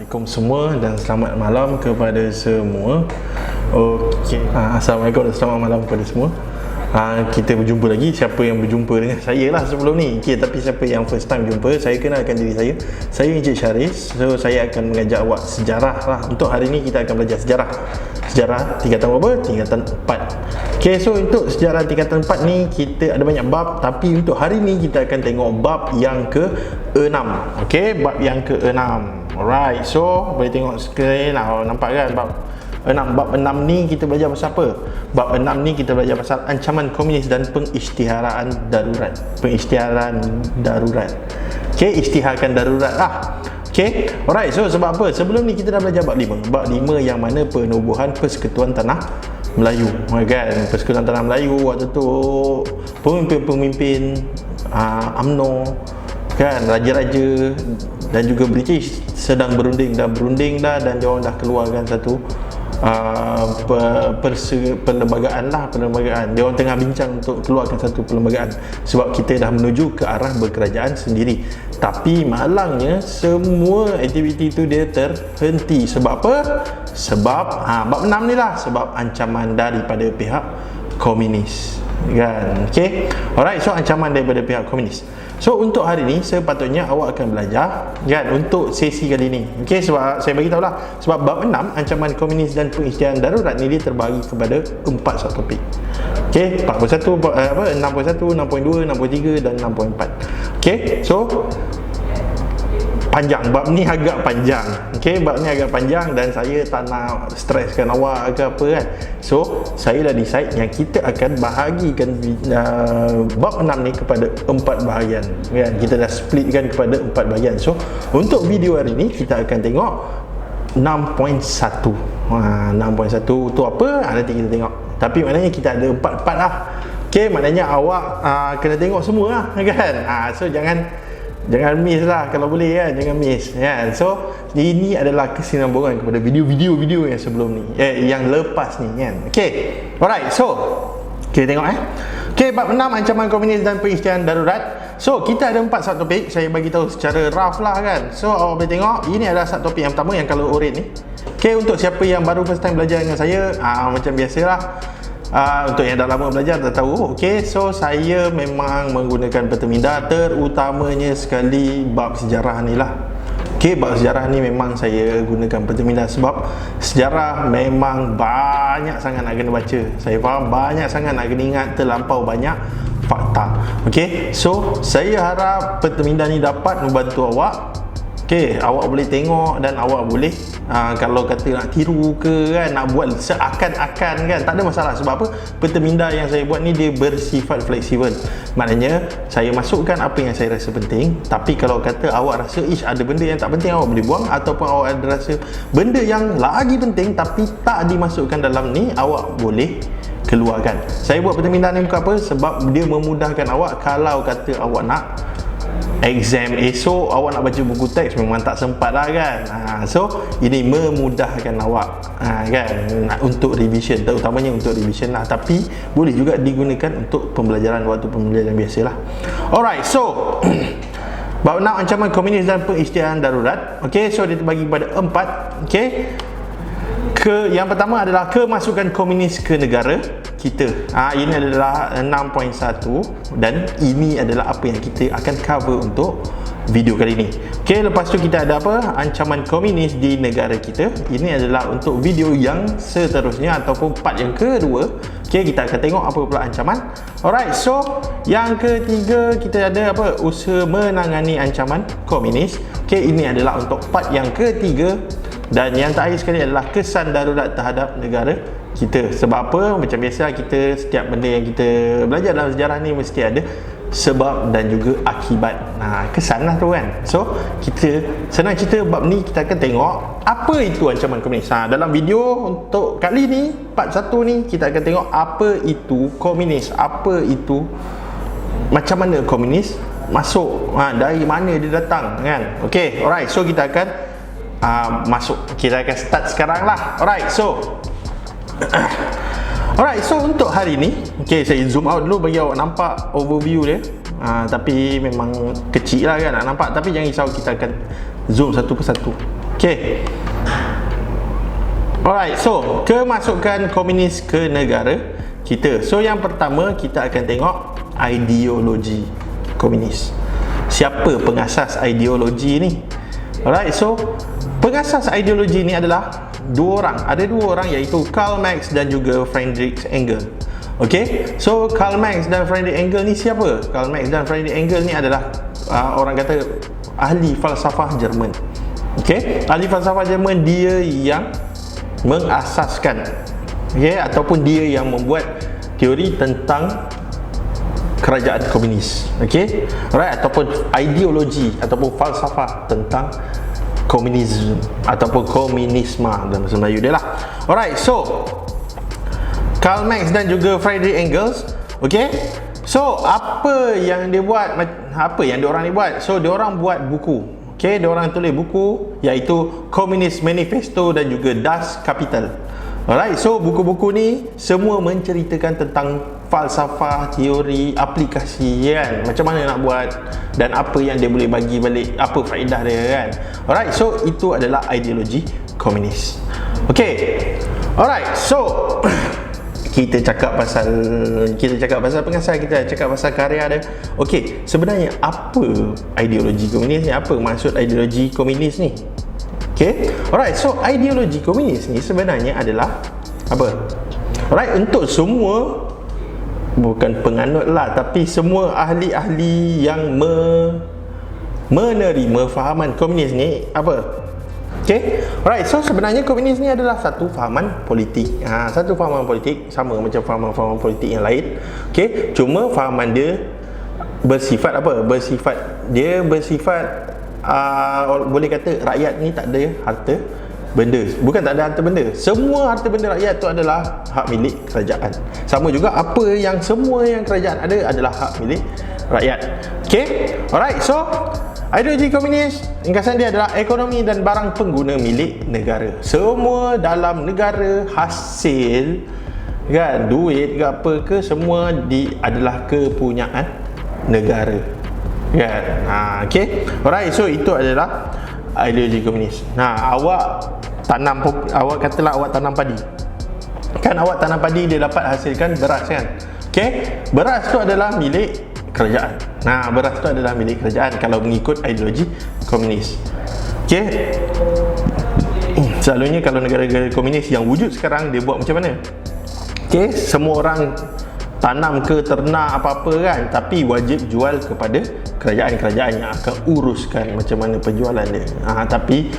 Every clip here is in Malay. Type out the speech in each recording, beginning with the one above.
Assalamualaikum semua dan selamat malam kepada semua. Okey, Assalamualaikum dan selamat malam kepada semua. Kita berjumpa lagi. Siapa yang berjumpa dengan saya lah sebelum ni, tapi siapa yang first time jumpa, saya kenalkan diri saya. Saya Encik Syaris. So saya akan mengajak awak sejarah lah. Untuk hari ni kita akan belajar sejarah tingkatan berapa? Tingkatan 4. Okay, so untuk sejarah tingkatan 4 ni kita ada banyak bab, tapi untuk hari ni kita akan tengok bab yang ke-6. Okay, bab yang ke-6. Alright, so boleh tengok skrin lah, nampak kan bab 6. Bab 6 ni kita belajar pasal apa? Bab 6 ni kita belajar pasal ancaman komunis dan pengisytiharan darurat. Okay, isytiharkan darurat lah. Okay, alright, so sebab apa? Sebelum ni kita dah belajar bab 5. Bab 5 yang mana penubuhan Persekutuan Tanah Melayu, kan? Persekutuan Tanah Melayu waktu tu pemimpin-pemimpin UMNO, kan, raja-raja dan juga British sedang berunding dah dan dia orang dah keluarkan satu perlembagaan. Dia orang tengah bincang untuk keluarkan satu perlembagaan sebab kita dah menuju ke arah berkerajaan sendiri. Tapi malangnya semua aktiviti tu dia terhenti. Sebab apa? Sebab bab 6 ni lah, sebab ancaman daripada pihak komunis, kan? Okay, alright, so ancaman daripada pihak komunis. So untuk hari ni sepatutnya awak akan belajar, kan, untuk sesi kali ni. Okay, sebab saya bagi tahu lah, sebab bab 6 ancaman komunis dan pengisytiharan darurat ni dia terbagi kepada 4 subtopik. Okay, 61, 62, 63 dan 64. Okay, so panjang, bab ni agak panjang. Okay, bab ni agak panjang dan saya tak nak streskan awak ke apa, kan. So saya dah decide yang kita akan bahagikan bab 6 ni kepada 4 bahagian, kan. Kita dah splitkan kepada 4 bahagian. So untuk video hari ni kita akan tengok 6.1. 6.1 tu apa? Nanti kita tengok. Tapi maknanya kita ada 4 part lah. Okay, maknanya awak kena tengok semua lah, kan. So jangan miss lah kalau boleh, kan. Jangan miss, kan. So ini adalah kesinambungan kepada video-video yang sebelum ni, yang lepas ni, kan. Okay, alright, so kita tengok Okay, bab 6 ancaman komunis dan pengisytiharan darurat. So kita ada 4 subtopik. Saya bagi tahu secara rough lah, kan. So awak boleh tengok, ini adalah subtopik yang pertama yang color orange ni. Okay, untuk siapa yang baru first time belajar dengan saya, macam biasalah, untuk yang dah lama belajar dah tahu. Okay, so saya memang menggunakan peterminda, terutamanya sekali bab sejarah ni lah. Okay, bab sejarah ni memang saya gunakan peterminda sebab sejarah memang banyak sangat nak kena baca. Saya faham banyak sangat nak kena ingat, terlampau banyak fakta. Okay, so saya harap peterminda ni dapat membantu awak. Okay, awak boleh tengok dan awak boleh kalau kata nak tiru ke, kan, nak buat seakan-akan, kan, tak ada masalah. Sebab apa? Peterminda yang saya buat ni dia bersifat fleksibel. Maknanya saya masukkan apa yang saya rasa penting, tapi kalau kata awak rasa ada benda yang tak penting, awak boleh buang. Ataupun awak ada rasa benda yang lagi penting tapi tak dimasukkan dalam ni, awak boleh keluarkan. Saya buat peterminda ni bukan apa, sebab dia memudahkan awak kalau kata awak nak exam esok, awak nak baca buku teks memang tak sempat lah, kan. So ini memudahkan awak, kan, untuk revision, terutamanya untuk revision lah. Tapi boleh juga digunakan untuk pembelajaran waktu pembelajaran biasa lah. Alright, so bab 6 ancaman komunis dan pengisytiharan darurat. Okay, so dia terbagi kepada 4. Okay, yang pertama adalah kemasukan komunis ke negara kita. Ini adalah 6.1 dan ini adalah apa yang kita akan cover untuk video kali ini. Okay, lepas tu kita ada apa? Ancaman komunis di negara kita. Ini adalah untuk video yang seterusnya ataupun part yang kedua. Okay, kita akan tengok apa pula ancaman. Alright, so yang ketiga kita ada apa? Usaha menangani ancaman komunis. Okay, ini adalah untuk part yang ketiga. Dan yang terakhir sekali adalah kesan darurat terhadap negara kita. Sebab apa? Macam biasa kita, setiap benda yang kita belajar dalam sejarah ni mesti ada sebab dan juga akibat. Kesan lah tu, kan. So kita senang cerita bab ni kita akan tengok apa itu ancaman komunis. Dalam video untuk kali ni, part 1 ni, kita akan tengok apa itu komunis, apa itu, macam mana komunis masuk, dari mana dia datang, kan. Okay, alright, so kita akan masuk. Kita akan start sekarang lah. Alright, so untuk hari ni, okay, saya zoom out dulu bagi awak nampak overview dia. Tapi memang kecil lah, kan, nak nampak. Tapi jangan risau, kita akan zoom satu persatu. Okey. Alright, so kemasukan komunis ke negara kita. So yang pertama kita akan tengok ideologi komunis. Siapa pengasas ideologi ni? Alright, so pengasas ideologi ni adalah dua orang. Ada dua orang, iaitu Karl Marx dan juga Friedrich Engels. Okey, so Karl Marx dan Friedrich Engels ni siapa? Karl Marx dan Friedrich Engels ni adalah orang kata ahli falsafah Jerman. Okey, ahli falsafah Jerman, dia yang mengasaskan, okey, ataupun dia yang membuat teori tentang kerajaan komunis. Okey, alright, ataupun ideologi ataupun falsafah tentang komunisme ataupun komunisme dalam bahasa Melayu dia lah. Alright, so Karl Marx dan juga Friedrich Engels, okey. So apa yang dia buat, apa yang diorang ni buat? So diorang buat buku. Okey, diorang tulis buku iaitu Communist Manifesto dan juga Das Kapital. Alright, so buku-buku ni semua menceritakan tentang falsafah, teori, aplikasi kan, macam mana nak buat dan apa yang dia boleh bagi balik, apa faedah dia kan. Alright, so itu adalah ideologi komunis. Okey. Alright, so kita cakap pasal pengasas, kita cakap pasal karya dia. Okey, sebenarnya apa ideologi komunis ni? Apa maksud ideologi komunis ni? Okey. Alright, so ideologi komunis ni sebenarnya adalah apa? Alright, untuk semua, bukan penganut lah, tapi semua ahli-ahli yang menerima fahaman komunis ni apa? Okay. Alright, so sebenarnya komunis ni adalah satu fahaman politik. Satu fahaman politik sama macam fahaman-fahaman politik yang lain. Okay. Cuma fahaman dia bersifat apa? Bersifat boleh kata rakyat ni tak ada harta benda. Bukan tak ada harta benda. Semua harta benda rakyat tu adalah hak milik kerajaan. Sama juga apa yang semua yang kerajaan ada adalah hak milik rakyat. Okay. Alright, so ideologi komunis, ringkasan dia adalah ekonomi dan barang pengguna milik negara. Semua dalam negara, hasil kan, duit ke apa ke, semua adalah kepunyaan negara kan. Okey. Alright, so itu adalah ideologi komunis. Awak katalah awak tanam padi. Kan awak tanam padi, dia dapat hasilkan beras kan. Okey. Beras tu adalah milik kerajaan. Beras tu adalah milik kerajaan kalau mengikut ideologi komunis. Okey. Selalunya kalau negara-negara komunis yang wujud sekarang, dia buat macam mana? Okey, semua orang tanam ke ternak apa-apa kan, tapi wajib jual kepada kerajaan-kerajaan yang akan uruskan macam mana penjualan dia. Tapi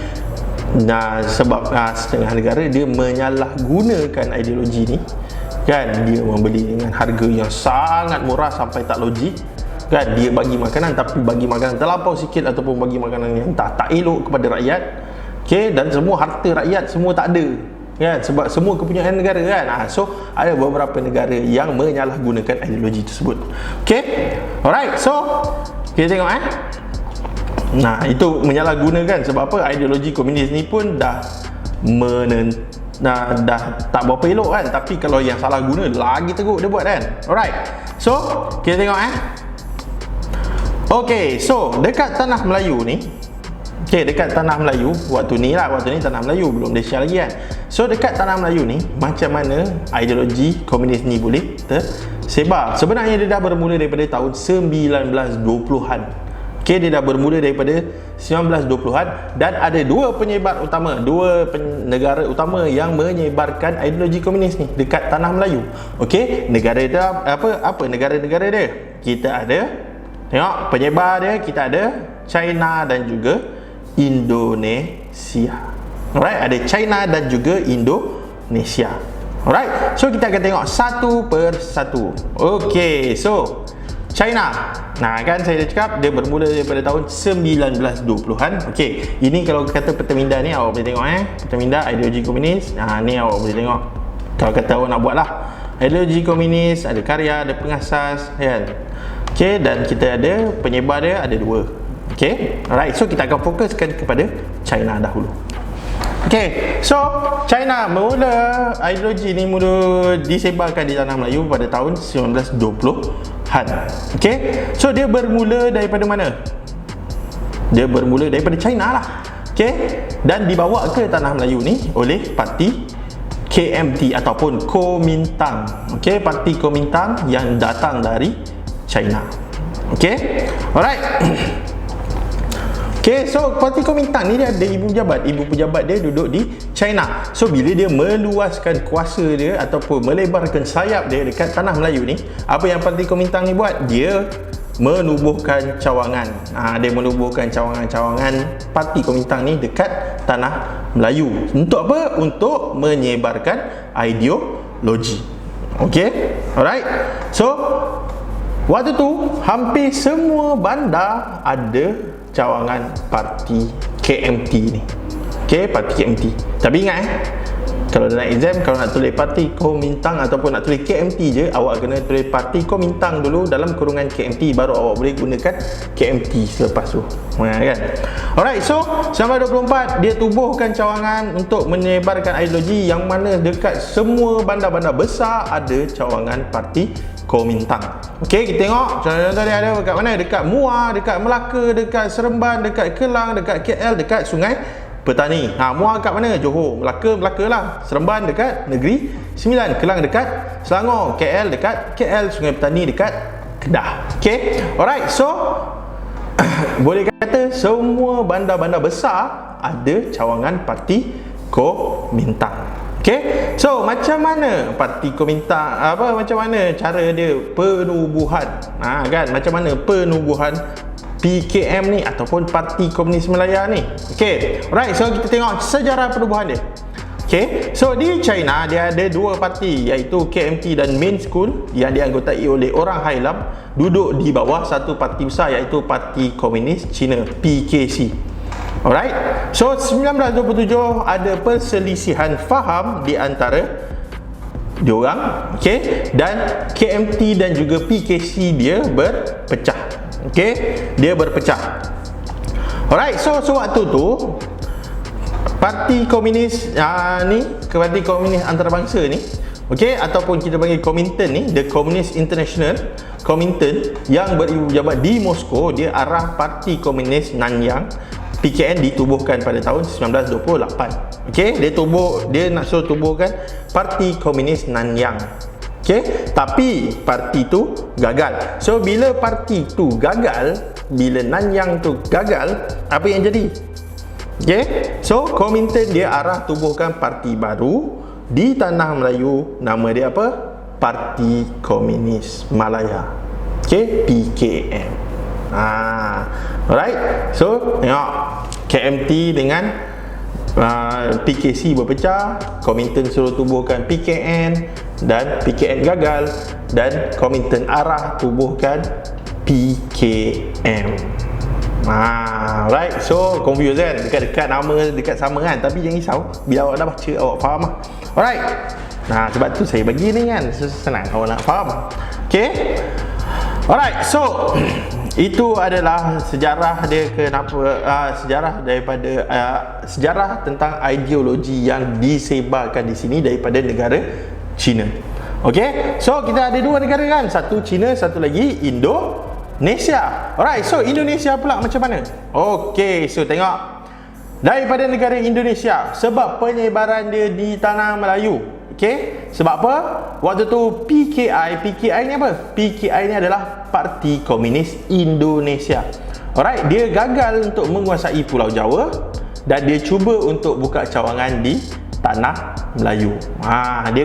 sebab setengah negara dia menyalahgunakan ideologi ni kan, dia membeli dengan harga yang sangat murah sampai tak logik kan. Dia bagi makanan, tapi bagi makanan terlampau sikit ataupun bagi makanan yang tak elok kepada rakyat. Okey, dan semua harta rakyat semua tak ada kan, sebab semua kepunyaan negara kan. So ada beberapa negara yang menyalahgunakan ideologi tersebut. Okey. Alright, so kita tengok itu menyalahgunakan. Sebab apa? Ideologi komunis ni pun dah tak berapa elok kan, tapi kalau yang salah guna lagi teruk dia buat kan. Alright, so kita tengok Okay, so dekat tanah Melayu ni, dekat tanah Melayu waktu ni tanah Melayu, belum Malaysia lagi kan. So dekat tanah Melayu ni, macam mana ideologi komunis ni boleh tersebar? Sebenarnya dia dah bermula daripada tahun 1920-an. Dia dah bermula daripada 1920-an, dan ada dua negara utama yang menyebarkan ideologi komunis ni dekat tanah Melayu. Negara dia apa negara-negara dia? Kita ada, tengok penyebar dia, kita ada China dan juga Indonesia. Alright, ada China dan juga Indonesia. Alright, so kita akan tengok satu per satu. Okay, so China. Kan saya dah cakap dia bermula daripada tahun 1920-an. Okey, ini kalau kata peta minda ni awak boleh tengok peta minda ideologi komunis. Ni awak boleh tengok. Kalau kata awak nak buat lah ideologi komunis, ada karya, ada pengasas kan. Okey, dan kita ada penyebar dia ada dua. Okey, alright, so kita akan fokuskan kepada China dahulu. Okey, so China ideologi ni mula disebarkan di tanah Melayu pada tahun 1920-an. Okey, so dia bermula daripada mana? Dia bermula daripada China lah. Okey, dan dibawa ke tanah Melayu ni oleh parti KMT ataupun Kuomintang. Okey, parti Kuomintang yang datang dari China. Okey, alright. Okay, so parti Kuomintang ni dia ada ibu pejabat dia duduk di China. So bila dia meluaskan kuasa dia ataupun melebarkan sayap dia dekat tanah Melayu ni, apa yang parti Kuomintang ni buat? Dia menubuhkan cawangan. Dia menubuhkan cawangan-cawangan parti Kuomintang ni dekat tanah Melayu. Untuk apa? Untuk menyebarkan ideologi. Okay, alright. So waktu tu hampir semua bandar ada cawangan parti KMT ni. Okey, parti KMT. Tapi ingat kalau dalam exam, kalau nak tulis parti Kuomintang ataupun nak tulis KMT je, awak kena tulis parti Kuomintang dulu dalam kurungan KMT, baru awak boleh gunakan KMT selepas tu. Kan? Alright, so 1924 dia tubuhkan cawangan untuk menyebarkan ideologi yang mana dekat semua bandar-bandar besar ada cawangan parti Kuomintang. Okey, kita tengok contoh dia ada dekat mana? Dekat Muar, dekat Melaka, dekat Seremban, dekat Kelang, dekat KL, dekat Sungai Petani. Muar kat mana? Johor. Melaka lah. Seremban dekat Negeri Sembilan. Kelang dekat Selangor. KL dekat KL. Sungai Petani dekat Kedah. Okey, alright. So boleh kata semua bandar-bandar besar ada cawangan parti Kuomintang. Okey, so macam mana parti Kuomintang, macam mana cara dia penubuhan, kan, macam mana penubuhan PKM ni ataupun Parti Komunis Malaya ni. Okey, alright, so kita tengok sejarah penubuhan dia. Okey, so di China dia ada dua parti iaitu KMT dan Main School yang dianggotai oleh orang Hailam, duduk di bawah satu parti besar iaitu Parti Komunis Cina, PKC. Alright, so 1927 ada perselisihan faham di antara diorang, okey, dan KMT dan juga PKC dia berpecah. Okey, dia berpecah. Alright, so sewaktu tu Parti Komunis Parti Komunis Antarabangsa ni, okey, ataupun kita panggil Kuomintang ni, The Communist International Kuomintang yang beribu pejabat di Moskow, dia arah Parti Komunis Nanyang. PKN ditubuhkan pada tahun 1928. Okey, dia nak suruh tubuhkan Parti Komunis Nanyang. Okey, tapi parti tu gagal. So bila parti tu gagal, bila Nanyang tu gagal, apa yang jadi? Okey, so Kuomintang dia arah tubuhkan parti baru di tanah Melayu, nama dia apa? Parti Komunis Malaya. Okey, PKM. Alright, so tengok KMT dengan PKC berpecah, Kuomintang suruh tubuhkan PKN dan PKN gagal, dan Kuomintang arah tubuhkan PKM. Right, so confused kan? Dekat-dekat nama, dekat sama kan? Tapi jangan risau, bila awak dah baca, awak faham lah. Alright, sebab tu saya bagi ni kan, senang awak nak faham. Okay, alright, so itu adalah sejarah dia, kenapa sejarah daripada sejarah tentang ideologi yang disebarkan di sini daripada negara China. Okey, so kita ada dua negara kan, satu China, satu lagi Indonesia. Alright, so Indonesia pula macam mana? Okey, so tengok daripada negara Indonesia, sebab penyebaran dia di tanah Melayu. Okey, sebab apa? Waktu tu PKI ni apa? PKI ni adalah Parti Komunis Indonesia. Alright, dia gagal untuk menguasai Pulau Jawa dan dia cuba untuk buka cawangan di tanah Melayu. Dia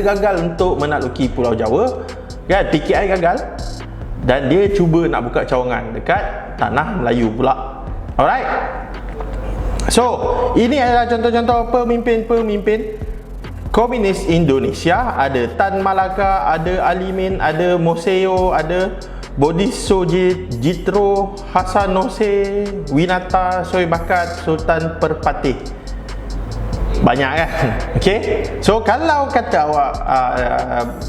gagal untuk menakluki Pulau Jawa, kan? PKI gagal dan dia cuba nak buka cawangan dekat tanah Melayu pula. Alright, so ini adalah contoh-contoh pemimpin-pemimpin Komunis Indonesia. Ada Tan Malaka, ada Alimin, ada Moseo, ada Bodhisojit, Jitro, Hasanose, Winata, Soebakat, Sultan Perpatih. Banyak kan? Okey, so kalau kata awak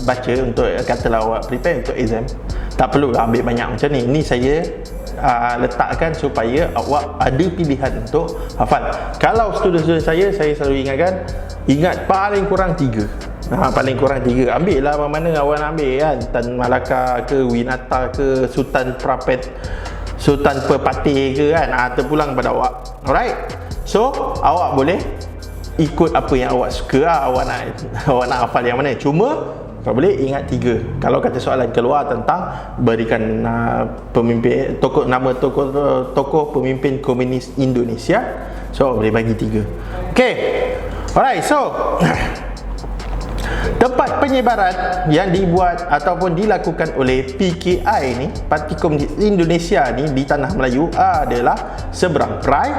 baca untuk, katalah awak prepare untuk exam, tak perlulah ambil banyak macam ni. Ini saya letakkan supaya awak ada pilihan untuk hafal. Kalau student-student saya selalu ingatkan, ingat paling kurang 3. Paling kurang 3. Ambil lah mana awak nak ambil kan, Tan Malaka ke, Winata ke, Sultan So tanpa patih ke kan, terpulang pada awak. Alright, so awak boleh ikut apa yang awak suka lah. Awak nak hafal yang mana. Cuma awak boleh ingat 3. Kalau kata soalan keluar tentang berikan pemimpin tokoh pemimpin komunis Indonesia, so awak boleh bagi 3. Okay, alright, so tempat penyebaran yang dibuat ataupun dilakukan oleh PKI ni, Parti Komunis Indonesia ni, di tanah Melayu adalah Seberang Perai,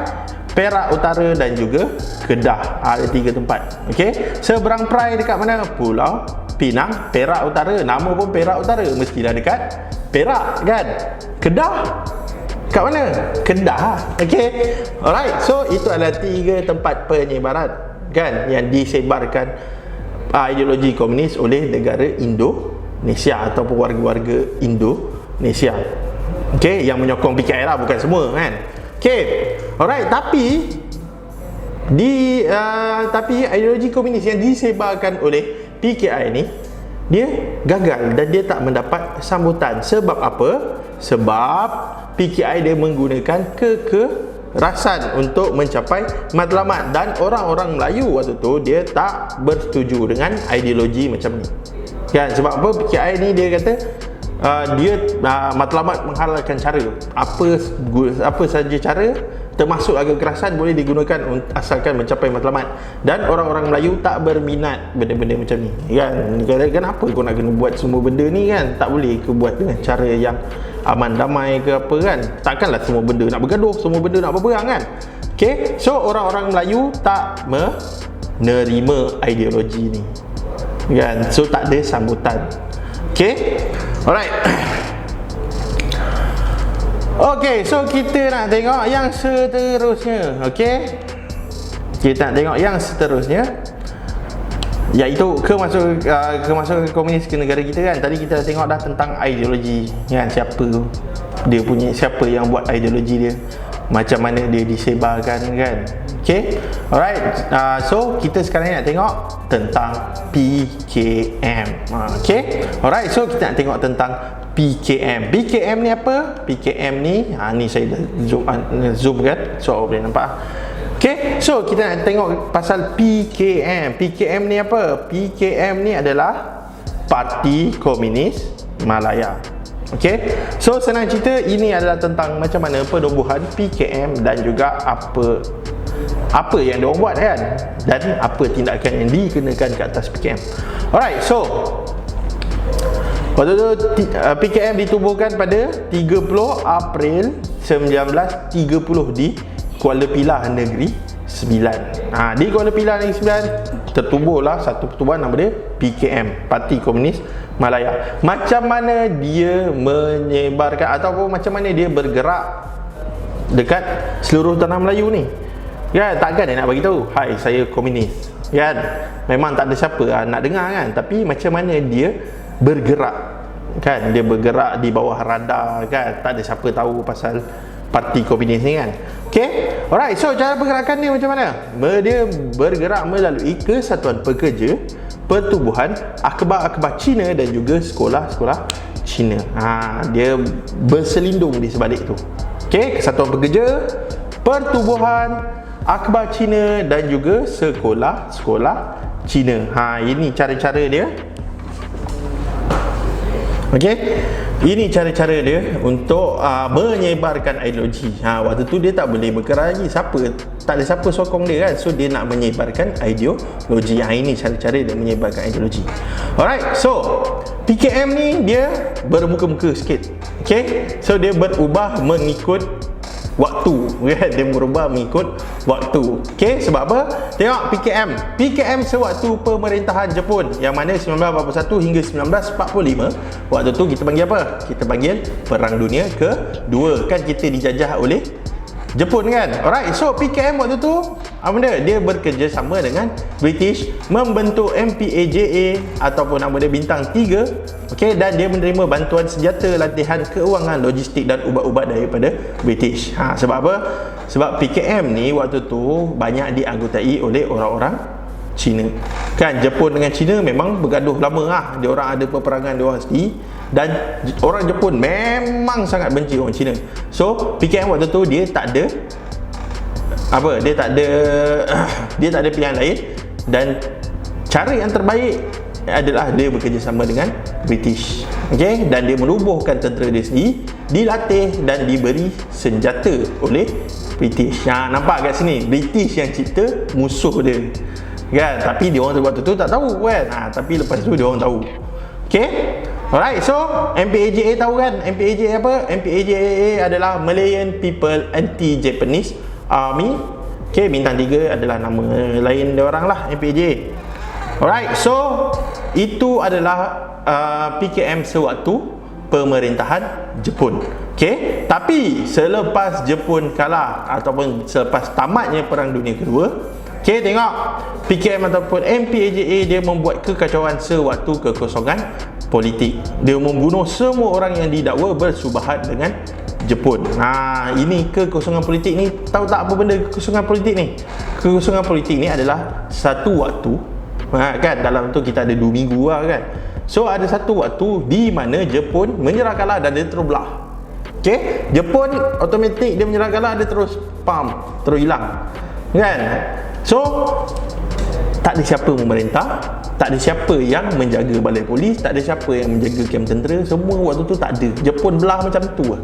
Perak Utara dan juga Kedah. Ada 3 tempat. Okey, Seberang Perai dekat mana? Pulau Pinang. Perak Utara, nama pun Perak Utara, mestilah dekat Perak kan. Kedah kat mana? Kedah. Okey, alright, so itu adalah 3 tempat penyebaran kan yang disebarkan ideologi komunis oleh negara Indonesia ataupun warga-warga Indonesia. Okey, yang menyokong PKI lah, bukan semua kan. Okey, alright, tapi ideologi komunis yang disebarkan oleh PKI ni, dia gagal dan dia tak mendapat sambutan. Sebab apa? Sebab PKI dia menggunakan kekerasan untuk mencapai matlamat, dan orang-orang Melayu waktu tu dia tak bersetuju dengan ideologi macam ni kan. Sebab apa? PKI ni dia kata matlamat menghalalkan cara apa saja cara, termasuk agak kekerasan, boleh digunakan asalkan mencapai matlamat, dan orang-orang Melayu tak berminat benda-benda macam ni kan. Kenapa kau nak kena buat semua benda ni kan? Tak boleh ke buat dengan cara yang aman damai ke apa kan? Takkanlah semua benda nak bergaduh, semua benda nak berperang kan. Okay, so orang-orang Melayu tak menerima ideologi ni kan, so tak ada sambutan. Okay, alright. Okay, so kita nak tengok yang seterusnya. Okay, kita nak tengok yang seterusnya, iaitu kemasukan komunis ke negara kita kan. Tadi kita dah tengok dah tentang ideologi kan, siapa yang buat ideologi dia, macam mana dia disebarkan kan. Okay, alright, so kita sekarang nak tengok tentang PKM. Okay, alright, so kita nak tengok tentang PKM. PKM ni apa? PKM ni, ni saya dah zoom kan, so awak boleh nampak. Okay, so kita nak tengok pasal PKM. PKM ni apa? PKM ni adalah Parti Komunis Malaya. Okay, so senang cerita, ini adalah tentang macam mana penubuhan PKM dan juga apa yang diorang buat kan, dan apa tindakan yang dikenakan ke atas PKM. Alright, so waktu tu PKM ditubuhkan pada 30 April 1930 di Kuala Pilah Negeri Sembilan. Di Kuala Pilah Negeri Sembilan tertubuhlah satu pertubuhan nama dia PKM, Parti Komunis Malaya. Macam mana dia menyebarkan ataupun macam mana dia bergerak dekat seluruh tanah Melayu ni kan? Takkan dia nak bagi tahu, hai saya komunis kan? Memang tak ada siapa nak dengar kan. Tapi macam mana dia bergerak kan, dia bergerak di bawah radar kan, tak ada siapa tahu pasal Parti Komunis ni kan. Okay, alright, so cara pergerakan dia macam mana? Dia bergerak melalui Kesatuan Pekerja, Pertubuhan Akhbar-akhbar Cina dan juga sekolah-sekolah Cina. Dia berselindung di sebalik tu. Okay, Kesatuan Pekerja, Pertubuhan Akhbar Cina dan juga sekolah-sekolah Cina. Ini cara-cara dia. Okey, ini cara-cara dia untuk menyebarkan ideologi. Waktu tu dia tak boleh bergerak lagi, tak ada siapa sokong dia kan, so dia nak menyebarkan ideologi. Ini cara-cara dia menyebarkan ideologi. Alright, so PKM ni dia bermuka-muka sikit. Okey, so dia berubah mengikut waktu kan, dia berubah mengikut waktu. Okey, sebab apa? Tengok PKM sewaktu pemerintahan Jepun, yang mana 1941 hingga 1945. Waktu tu kita panggil apa? Kita panggil Perang Dunia Kedua kan, kita dijajah oleh Jepun kan. Alright, so PKM waktu tu apa benda? Dia bekerjasama dengan British membentuk MPAJA ataupun nama dia Bintang 3. Okey, dan dia menerima bantuan senjata, latihan, keuangan, logistik dan ubat-ubat daripada British. Sebab apa? Sebab PKM ni waktu tu banyak dianggotai oleh orang-orang Cina. Kan Jepun dengan Cina memang bergaduh lama lah. Dia orang ada peperangan dia orang sendiri dan orang Jepun memang sangat benci orang Cina. So PKM waktu tu dia tak ada dia tak ada pilihan lain, dan cara yang terbaik adalah dia bekerjasama dengan British. Okey, dan dia menubuhkan tentera dia sendiri, dilatih dan diberi senjata oleh British. Nampak kat sini British yang cipta musuh dia kan, tapi dia orang waktu tu tak tahu kan. Tapi lepas tu dia orang tahu. Okey, alright, so MPAJA tahu kan MPAJA apa? MPAJA adalah Malayan People Anti-Japanese Army. Okey, bintang 3 adalah nama lain dia orang lah, MPAJA. Alright, so itu adalah PKM sewaktu pemerintahan Jepun. Okey, tapi selepas Jepun kalah ataupun selepas tamatnya Perang Dunia Kedua, okey, tengok PKM ataupun MPAJA dia membuat kekacauan sewaktu kekosongan politik. Dia membunuh semua orang yang didakwa bersubahat dengan Jepun. Ini kekosongan politik ni, tahu tak apa benda kekosongan politik ni? Kekosongan politik ni adalah satu waktu kan, dalam tu kita ada 2 minggu lah kan. So ada satu waktu di mana Jepun menyerah kalah dan dia terus belah. Okey, Jepun automatik dia menyerah kalah, dia terus terus hilang kan. So tak ada siapa memerintah, tak ada siapa yang menjaga balai polis, tak ada siapa yang menjaga kem tentera, semua waktu tu tak ada. Jepun belah macam tu lah.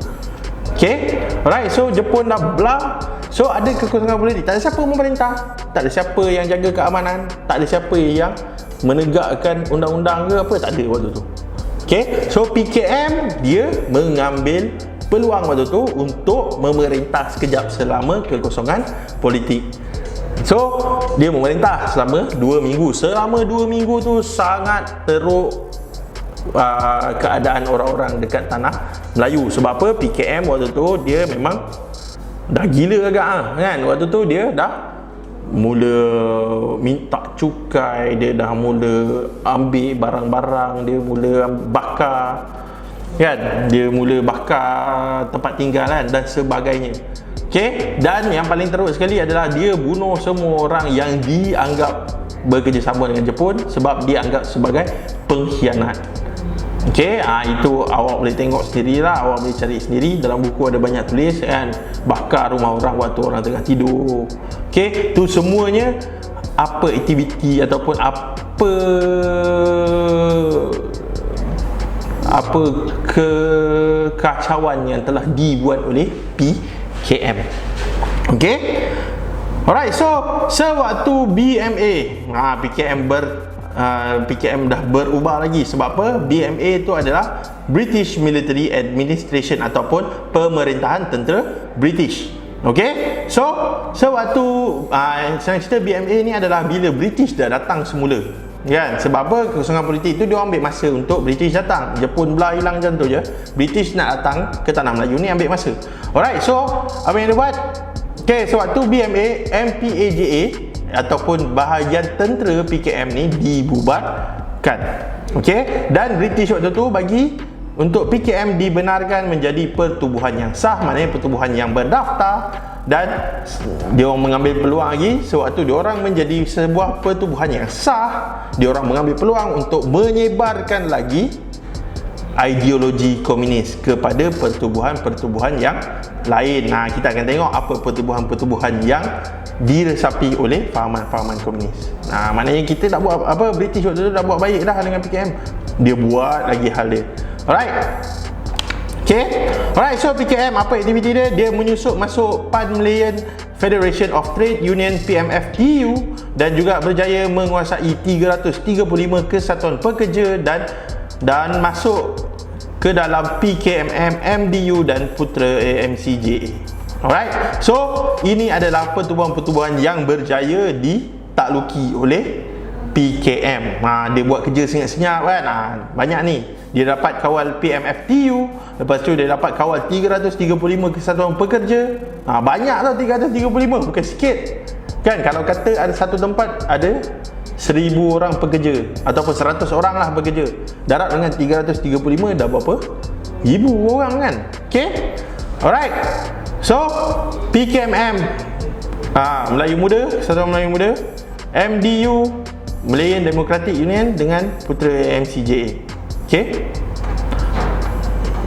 Okay, alright, so Jepun dah belah. So ada kekosongan politik, tak ada siapa memerintah, tak ada siapa yang jaga keamanan, tak ada siapa yang menegakkan undang-undang ke apa, tak ada waktu tu. Okay, so PKM dia mengambil peluang waktu tu untuk memerintah sekejap selama kekosongan politik. So dia memerintah selama 2 minggu. Selama 2 minggu tu sangat teruk keadaan orang-orang dekat tanah Melayu. Sebab apa? PKM waktu tu dia memang dah gila agak kan. Waktu tu dia dah mula minta cukai, dia dah mula ambil barang-barang, dia mula bakar kan, dia mula bakar tempat tinggalan dan sebagainya. Okey, dan yang paling teruk sekali adalah dia bunuh semua orang yang dianggap bekerjasama dengan Jepun sebab dia anggap sebagai pengkhianat. Okey, itu awak boleh tengok sendirilah, awak boleh cari sendiri, dalam buku ada banyak tulis kan, bakar rumah orang waktu orang tengah tidur. Okey, tu semuanya apa aktiviti ataupun apa kekacauan yang telah dibuat oleh PKM. Okey, alright, so sewaktu BMA PKM dah berubah lagi. Sebab apa? BMA itu adalah British Military Administration ataupun pemerintahan tentera British. Okey, so sewaktu senang cerita BMA ni adalah bila British dah datang semula kan. Sebab apa? Kekosongan politik tu dia ambil masa untuk British datang. Jepun belah hilang macam tu je, British nak datang ke tanah Melayu ni ambil masa. Alright, so apa yang dia buat? Okey, sewaktu BMA, MPAJA ataupun bahagian tentera PKM ni dibubarkan. Okey, dan British waktu tu bagi untuk PKM dibenarkan menjadi pertubuhan yang sah, maknanya pertubuhan yang berdaftar, dan dia orang mengambil peluang lagi sewaktu dia orang menjadi sebuah pertubuhan yang sah, dia orang mengambil peluang untuk menyebarkan lagi ideologi komunis kepada pertubuhan-pertubuhan yang lain. Kita akan tengok apa pertubuhan-pertubuhan yang diresapi oleh fahaman-fahaman komunis. Maknanya kita tak buat apa, British waktu tu dah buat baik dah dengan PKM, dia buat lagi hal dia. Alright, okay, alright, so PKM apa aktiviti dia? Dia menyusup masuk Pan Malayan Federation of Trade Union PMFTU dan juga berjaya menguasai 335 kesatuan pekerja dan masuk ke dalam PKMM, MDU dan Putera AMCJA. Alright, so ini adalah pertubuhan-pertubuhan yang berjaya ditakluki oleh PKM. Dia buat kerja senyap-senyap kan. Banyak ni. Dia dapat kawal PMFTU, lepas tu dia dapat kawal 335 kesatuan pekerja. Banyak tau 335, bukan sikit. Kan kalau kata ada satu tempat ada 1000 orang pekerja ataupun 100 orang lah pekerja, darab dengan 335 dah berapa? 1000 orang kan. Okay, alright, so PKMM Melayu Muda, Kesatuan Melayu Muda, MDU Malayan Democratic Union dengan Putera MCJA. Okay,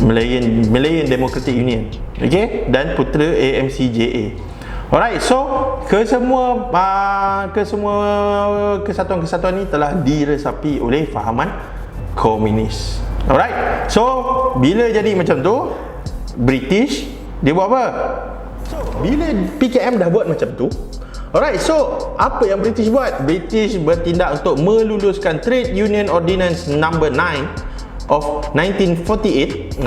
Malayan Democratic Union, okey, dan putera AMCJA. Alright, so kesemua kesatuan-kesatuan ni telah diresapi oleh fahaman komunis. Alright, so bila jadi macam tu, British dia buat apa? So bila PKM dah buat macam tu, alright, so apa yang British buat? British bertindak untuk meluluskan Trade Union Ordinance number 9 of 1948.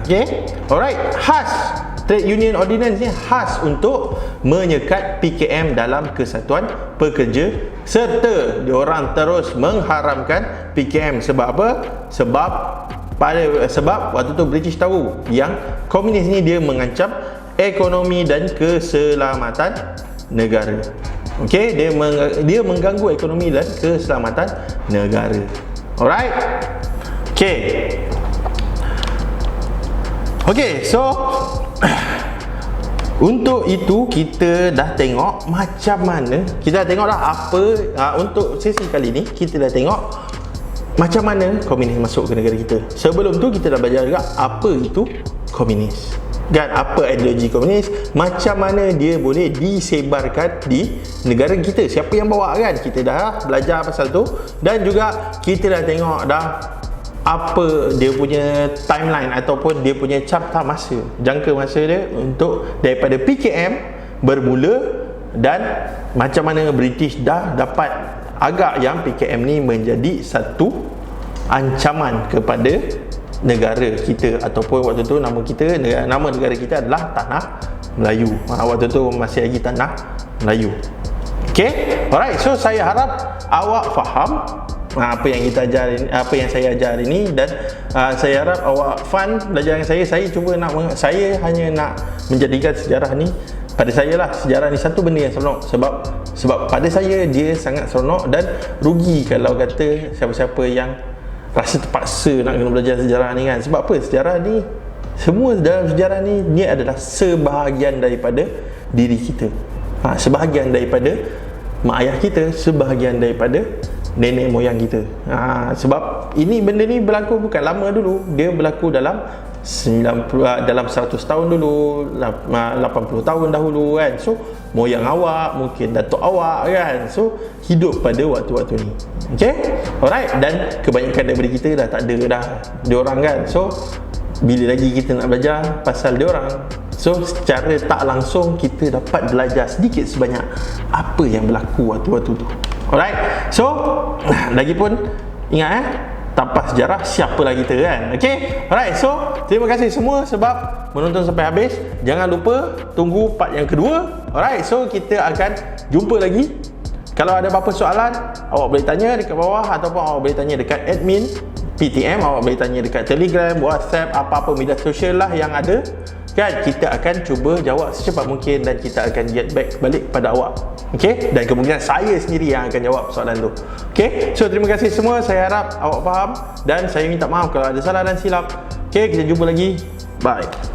Okay, alright, khas Trade Union Ordinance ni khas untuk menyekat PKM dalam Kesatuan Pekerja, serta diorang terus mengharamkan PKM. Sebab apa? Sebab waktu tu British tahu yang komunis ni dia mengancam ekonomi dan keselamatan negara. Okey, dia mengganggu ekonomi dan keselamatan negara. Alright. Okey, so untuk itu kita dah tengok macam mana, kita dah tengok dah apa untuk sesi kali ni kita dah tengok macam mana komunis masuk ke negara kita. Sebelum tu kita dah belajar juga apa itu komunis, kan, apa ideologi komunis, macam mana dia boleh disebarkan di negara kita, siapa yang bawa, kan. Kita dah belajar pasal tu, dan juga kita dah tengok dah apa dia punya timeline ataupun dia punya carta masa, jangka masa dia untuk daripada PKM bermula, dan macam mana British dah dapat agak yang PKM ni menjadi satu ancaman kepada negara kita, ataupun waktu tu nama negara kita adalah Tanah Melayu. Waktu tu masih lagi Tanah Melayu. Okay, alright, so saya harap awak faham apa yang kita ajar ini, apa yang saya ajar ini, dan saya harap awak fun belajar dengan saya. Saya hanya nak menjadikan sejarah ni, pada saya lah, sejarah ni satu benda yang seronok. Sebab pada saya dia sangat seronok, dan rugi kalau kata siapa-siapa yang rasa terpaksa nak kena belajar sejarah ni, kan. Sebab apa? Sejarah ni, semua dalam sejarah ni, dia adalah sebahagian daripada diri kita, sebahagian daripada mak ayah kita, sebahagian daripada nenek moyang kita. Sebab benda ni berlaku bukan lama dulu, dia berlaku dalam 100 tahun dulu, 80 tahun dahulu, kan. So moyang awak, mungkin datuk awak, kan, so hidup pada waktu-waktu ni. Okay, alright, dan kebanyakan daripada kita dah tak ada dah diorang, kan. So bila lagi kita nak belajar pasal diorang? So secara tak langsung kita dapat belajar sedikit sebanyak apa yang berlaku waktu-waktu tu. Alright, so lagipun ingat, tanpa sejarah siapalah kita, kan. Okay, alright, so terima kasih semua sebab menonton sampai habis. Jangan lupa tunggu part yang kedua. Alright, so kita akan jumpa lagi. Kalau ada apa-apa soalan, awak boleh tanya dekat bawah, ataupun awak boleh tanya dekat admin PTM, awak boleh tanya dekat Telegram, WhatsApp, apa-apa media sosial lah yang ada, kan. Kita akan cuba jawab secepat mungkin, dan kita akan get back balik pada awak. Okay, dan kemungkinan saya sendiri yang akan jawab soalan tu. Okay, so terima kasih semua. Saya harap awak faham, dan saya minta maaf kalau ada salah dan silap. Okay, kita jumpa lagi. Bye.